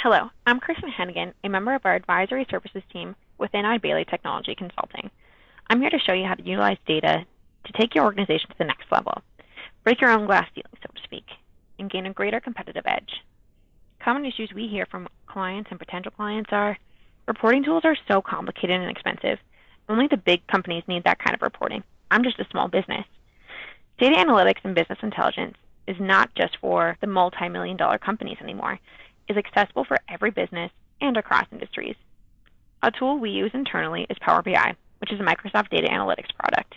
Hello, I'm Kristen Hennigan, a member of our advisory services team within Eide Bailly Technology Consulting. I'm here to show you how to utilize data to take your organization to the next level, break your own glass ceiling, so to speak, and gain a greater competitive edge. Common issues we hear from clients and potential clients are, reporting tools are so complicated and expensive. Only the big companies need that kind of reporting. I'm just a small business. Data analytics and business intelligence is not just for the multi-million-dollar companies anymore. It's accessible for every business and across industries. A tool we use internally is Power BI, which is a Microsoft data analytics product.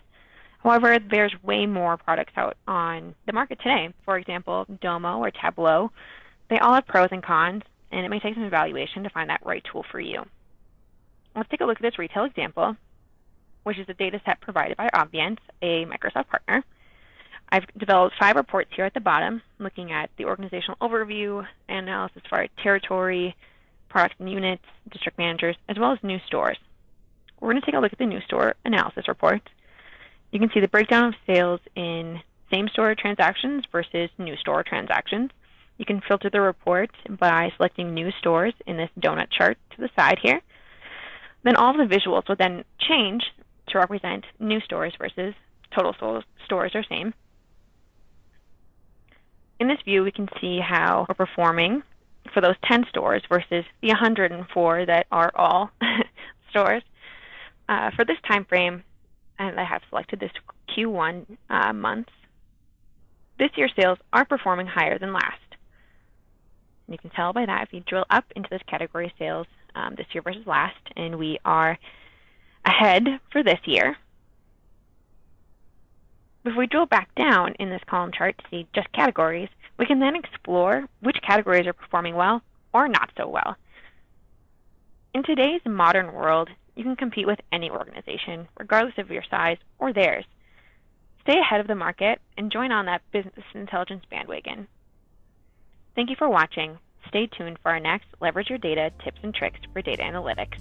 However, there's way more products out on the market today. For example, Domo or Tableau. They all have pros and cons, and it may take some evaluation to find that right tool for you. Let's take a look at this retail example, which is a data set provided by Obviance, a Microsoft partner. I've developed 5 reports here at the bottom, looking at the organizational overview, analysis for territory, products and units, district managers, as well as new stores. We're going to take a look at the new store analysis report. You can see the breakdown of sales in same-store transactions versus new store transactions. You can filter the report by selecting new stores in this donut chart to the side here. Then all of the visuals will then change to represent new stores versus total stores are same. In this view, we can see how we're performing for those 10 stores versus the 104 that are all stores. For this time frame, and I have selected this Q1 month, this year's sales are performing higher than last. And you can tell by that if you drill up into this category sales this year versus last, and we are ahead for this year. If we drill back down in this column chart to see just categories, we can then explore which categories are performing well or not so well. In today's modern world, you can compete with any organization, regardless of your size or theirs. Stay ahead of the market and join on that business intelligence bandwagon. Thank you for watching. Stay tuned for our next Leverage Your Data tips and tricks for data analytics.